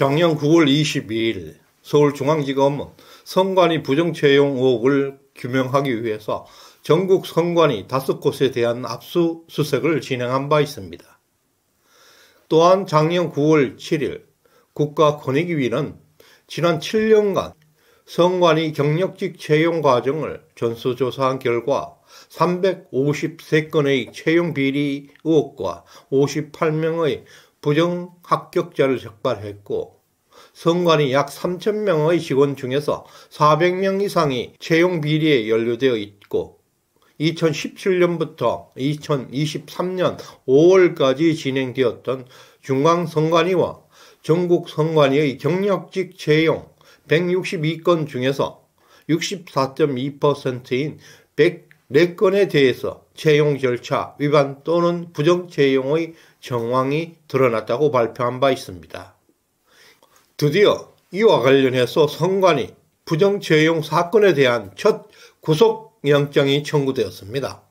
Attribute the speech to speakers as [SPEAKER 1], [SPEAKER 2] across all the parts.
[SPEAKER 1] 작년 9월 22일 서울중앙지검은 선관위 부정채용 의혹을 규명하기 위해서 전국 선관위 5곳에 대한 압수수색을 진행한 바 있습니다. 또한 작년 9월 7일 국가권익위는 지난 7년간 선관위 경력직 채용 과정을 전수조사한 결과 353건의 채용 비리 의혹과 58명의 부정 합격자를 적발했고, 선관위 약 3,000명의 직원 중에서 400명 이상이 채용 비리에 연루되어 있고, 2017년부터 2023년 5월까지 진행되었던 중앙선관위와 전국선관위의 경력직 채용 162건 중에서 64.2%인 104건에 대해서 채용 절차 위반 또는 부정채용의 정황이 드러났다고 발표한 바 있습니다. 드디어 이와 관련해서 선관위 부정채용 사건에 대한 첫 구속영장이 청구되었습니다.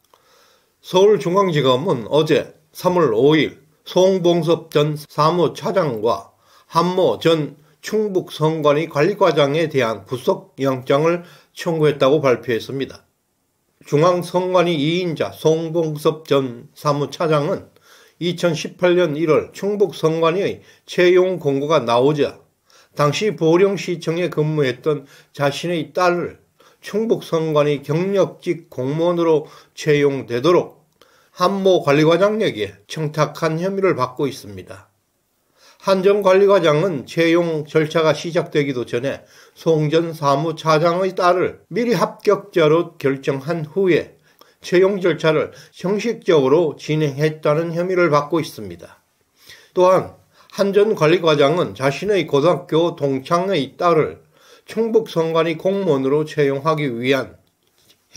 [SPEAKER 1] 서울중앙지검은 어제 3월 5일 송봉섭 전 사무차장과 한모 전 충북선관위 관리과장에 대한 구속영장을 청구했다고 발표했습니다. 중앙선관위 2인자 송봉섭 전 사무차장은 2018년 1월 충북선관위의 채용 공고가 나오자 당시 보령시청에 근무했던 자신의 딸을 충북선관위 경력직 공무원으로 채용되도록 한모 관리과장에게 청탁한 혐의를 받고 있습니다. 한 전 관리과장은 채용 절차가 시작되기도 전에 송 전 사무차장의 딸을 미리 합격자로 결정한 후에 채용 절차를 형식적으로 진행했다는 혐의를 받고 있습니다. 또한 한 전 관리과장은 자신의 고등학교 동창의 딸을 충북선관위 공무원으로 채용하기 위한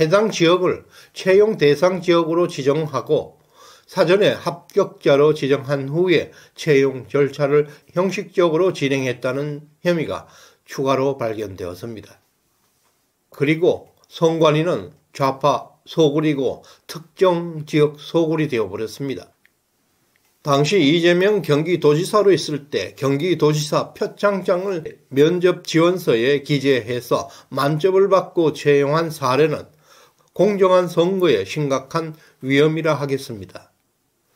[SPEAKER 1] 해당 지역을 채용 대상 지역으로 지정하고 사전에 합격자로 지정한 후에 채용 절차를 형식적으로 진행했다는 혐의가 추가로 발견되었습니다. 그리고 선관위는 좌파 소굴이고 특정 지역 소굴이 되어버렸습니다. 당시 이재명 경기도지사로 있을 때 경기도지사 표창장을 면접 지원서에 기재해서 만점을 받고 채용한 사례는 공정한 선거에 심각한 위험이라 하겠습니다.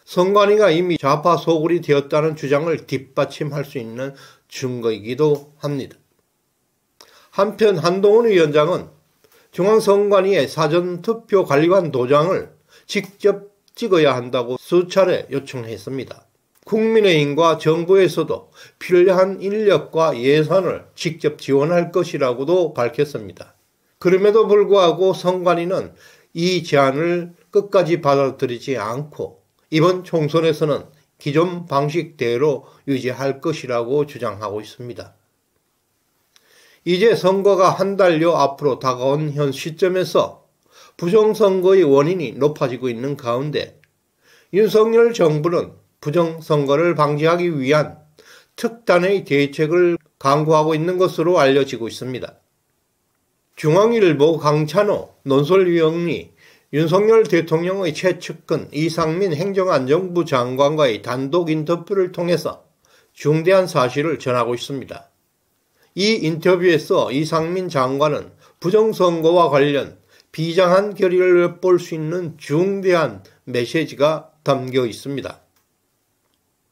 [SPEAKER 1] 선관위가 이미 좌파 소굴이 되었다는 주장을 뒷받침할 수 있는 증거이기도 합니다. 한편 한동훈 위원장은 중앙선관위의 사전투표관리관 도장을 직접 찍어야 한다고 수차례 요청했습니다. 국민의힘과 정부에서도 필요한 인력과 예산을 직접 지원할 것이라고도 밝혔습니다. 그럼에도 불구하고 선관위는 이 제안을 끝까지 받아들이지 않고 이번 총선에서는 기존 방식대로 유지할 것이라고 주장하고 있습니다. 이제 선거가 한 달여 앞으로 다가온 현 시점에서 부정선거의 원인이 높아지고 있는 가운데 윤석열 정부는 부정선거를 방지하기 위한 특단의 대책을 강구하고 있는 것으로 알려지고 있습니다. 중앙일보 강찬호 논설위원이 윤석열 대통령의 최측근 이상민 행정안전부 장관과의 단독 인터뷰를 통해서 중대한 사실을 전하고 있습니다. 이 인터뷰에서 이상민 장관은 부정선거와 관련 비장한 결의를 엿볼 수 있는 중대한 메시지가 담겨 있습니다.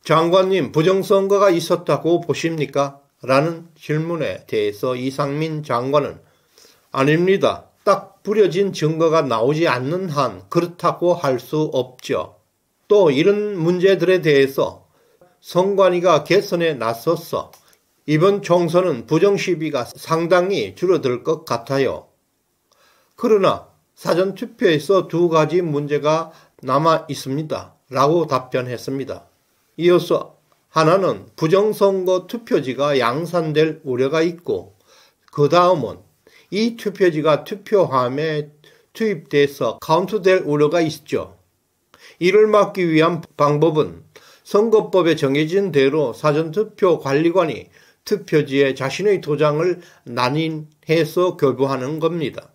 [SPEAKER 1] 장관님, 부정선거가 있었다고 보십니까? 라는 질문에 대해서 이상민 장관은 아닙니다. 딱 부려진 증거가 나오지 않는 한 그렇다고 할 수 없죠. 또 이런 문제들에 대해서 선관위가 개선에 나서서 이번 총선은 부정시비가 상당히 줄어들 것 같아요. 그러나 사전투표에서 2가지 문제가 남아 있습니다. 라고 답변했습니다. 이어서 하나는 부정선거 투표지가 양산될 우려가 있고 그 다음은 이 투표지가 투표함에 투입돼서 카운트될 우려가 있죠. 이를 막기 위한 방법은 선거법에 정해진 대로 사전투표 관리관이 투표지에 자신의 도장을 난인해서 교부하는 겁니다.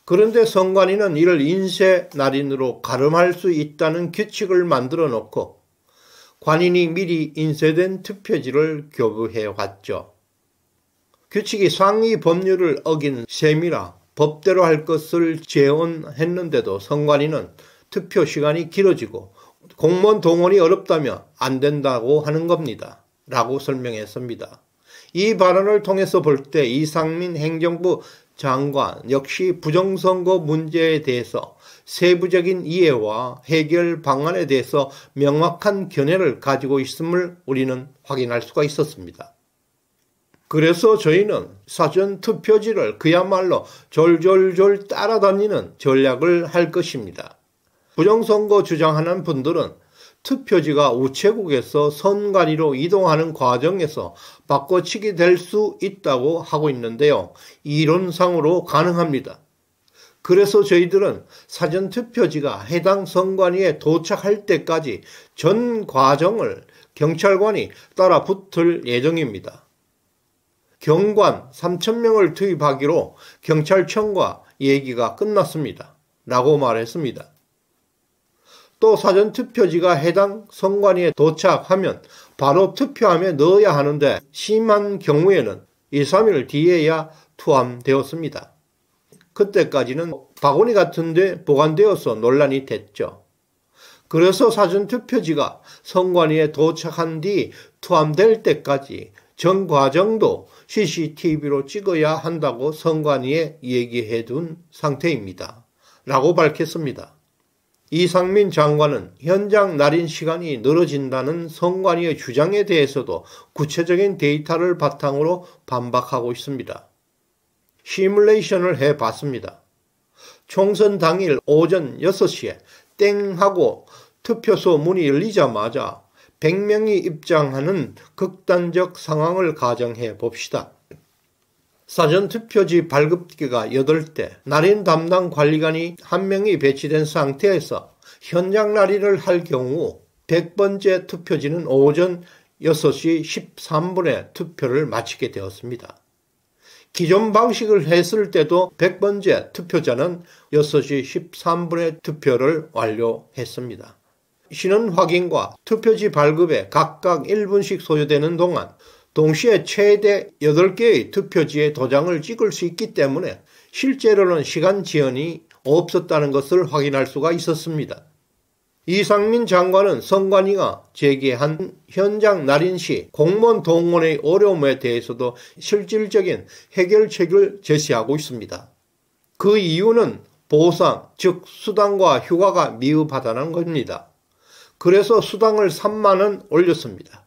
[SPEAKER 1] 그런데 선관위는 이를 인쇄 날인으로 가름할 수 있다는 규칙을 만들어 놓고 관인이 미리 인쇄된 투표지를 교부해 왔죠. 규칙이 상위 법률을 어긴 셈이라 법대로 할 것을 재원했는데도 선관위는 투표 시간이 길어지고 공무원 동원이 어렵다며 안 된다고 하는 겁니다. 라고 설명했습니다. 이 발언을 통해서 볼 때 이상민 행정부 장관 역시 부정선거 문제에 대해서 세부적인 이해와 해결 방안에 대해서 명확한 견해를 가지고 있음을 우리는 확인할 수가 있었습니다. 그래서 저희는 사전 투표지를 그야말로 졸졸졸 따라다니는 전략을 할 것입니다. 부정선거 주장하는 분들은 투표지가 우체국에서 선관위로 이동하는 과정에서 바꿔치기 될 수 있다고 하고 있는데요. 이론상으로 가능합니다. 그래서 저희들은 사전 투표지가 해당 선관위에 도착할 때까지 전 과정을 경찰관이 따라 붙을 예정입니다. 경관 3,000명을 투입하기로 경찰청과 얘기가 끝났습니다. 라고 말했습니다. 또 사전 투표지가 해당 선관위에 도착하면 바로 투표함에 넣어야 하는데 심한 경우에는 2, 3일 뒤에야 투함되었습니다. 그때까지는 바구니 같은 데 보관되어서 논란이 됐죠. 그래서 사전 투표지가 선관위에 도착한 뒤 투함될 때까지 전 과정도 CCTV로 찍어야 한다고 선관위에 얘기해 둔 상태입니다. 라고 밝혔습니다. 이상민 장관은 현장 날인 시간이 늘어진다는 선관위의 주장에 대해서도 구체적인 데이터를 바탕으로 반박하고 있습니다. 시뮬레이션을 해봤습니다. 총선 당일 오전 6시에 땡 하고 투표소 문이 열리자마자 100명이 입장하는 극단적 상황을 가정해 봅시다. 사전투표지 발급기가 8대, 날인 담당 관리관이 1명이 배치된 상태에서 현장 날인을 할 경우 100번째 투표지는 오전 6시 13분에 투표를 마치게 되었습니다. 기존 방식을 했을 때도 100번째 투표자는 6시 13분에 투표를 완료했습니다. 신원 확인과 투표지 발급에 각각 1분씩 소요되는 동안 동시에 최대 8개의 투표지에 도장을 찍을 수 있기 때문에 실제로는 시간 지연이 없었다는 것을 확인할 수가 있었습니다. 이상민 장관은 선관위가 제기한 현장 날인 시 공무원 동원의 어려움에 대해서도 실질적인 해결책을 제시하고 있습니다. 그 이유는 보상, 즉 수당과 휴가가 미흡하다는 겁니다. 그래서 수당을 3만 원 올렸습니다.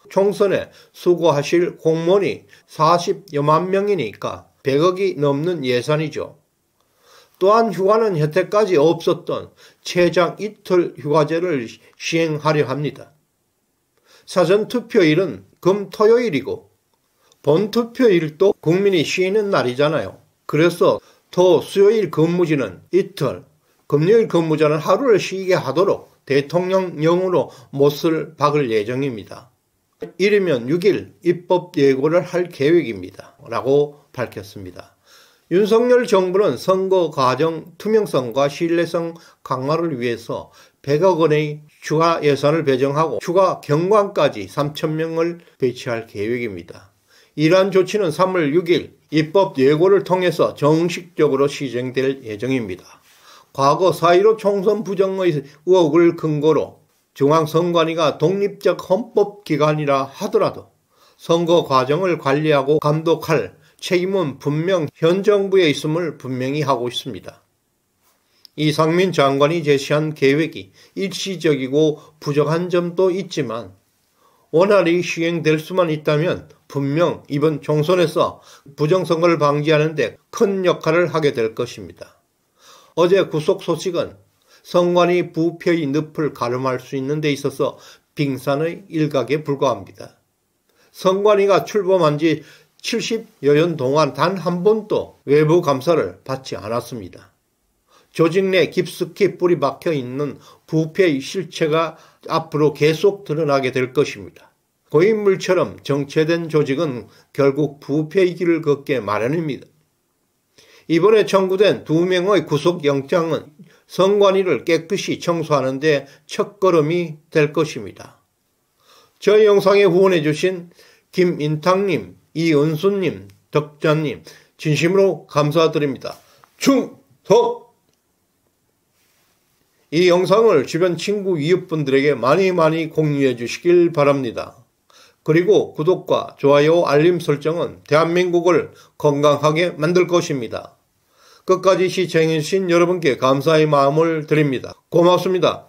[SPEAKER 1] 총선에 수고하실 공무원이 40여만 명이니까 100억이 넘는 예산이죠. 또한 휴가는 여태까지 없었던 최장 이틀 휴가제를 시행하려 합니다. 사전투표일은 금 토요일이고 본투표일도 국민이 쉬는 날이잖아요. 그래서 토 수요일 근무지는 이틀, 금요일 근무자는 하루를 쉬게 하도록 대통령령으로 못을 박을 예정입니다. 이르면 6일 입법 예고를 할 계획입니다. 라고 밝혔습니다. 윤석열 정부는 선거 과정 투명성과 신뢰성 강화를 위해서 100억 원의 추가 예산을 배정하고 추가 경관까지 3,000명을 배치할 계획입니다. 이러한 조치는 3월 6일 입법 예고를 통해서 정식적으로 시행될 예정입니다. 과거 4.15 총선 부정의 의혹을 근거로 중앙선관위가 독립적 헌법기관이라 하더라도 선거 과정을 관리하고 감독할 책임은 분명 현 정부에 있음을 분명히 하고 있습니다. 이상민 장관이 제시한 계획이 일시적이고 부족한 점도 있지만 원활히 시행될 수만 있다면 분명 이번 총선에서 부정선거를 방지하는 데 큰 역할을 하게 될 것입니다. 어제 구속 소식은 선관위 부패의 늪을 가름할 수 있는 데 있어서 빙산의 일각에 불과합니다. 선관위가 출범한 지 70여 년 동안 단 한 번도 외부 감사를 받지 않았습니다. 조직 내 깊숙이 뿌리 박혀 있는 부패의 실체가 앞으로 계속 드러나게 될 것입니다. 고인물처럼 정체된 조직은 결국 부패의 길을 걷게 마련입니다. 이번에 청구된 2명의 구속영장은 선관위를 깨끗이 청소하는 데 첫걸음이 될 것입니다. 저희 영상에 후원해주신 김인탁님, 이은수님, 덕자님 진심으로 감사드립니다. 충성! 이 영상을 주변 친구 이웃분들에게 많이 공유해 주시길 바랍니다. 그리고 구독과 좋아요 알림 설정은 대한민국을 건강하게 만들 것입니다. 끝까지 시청해주신 여러분께 감사의 마음을 드립니다. 고맙습니다.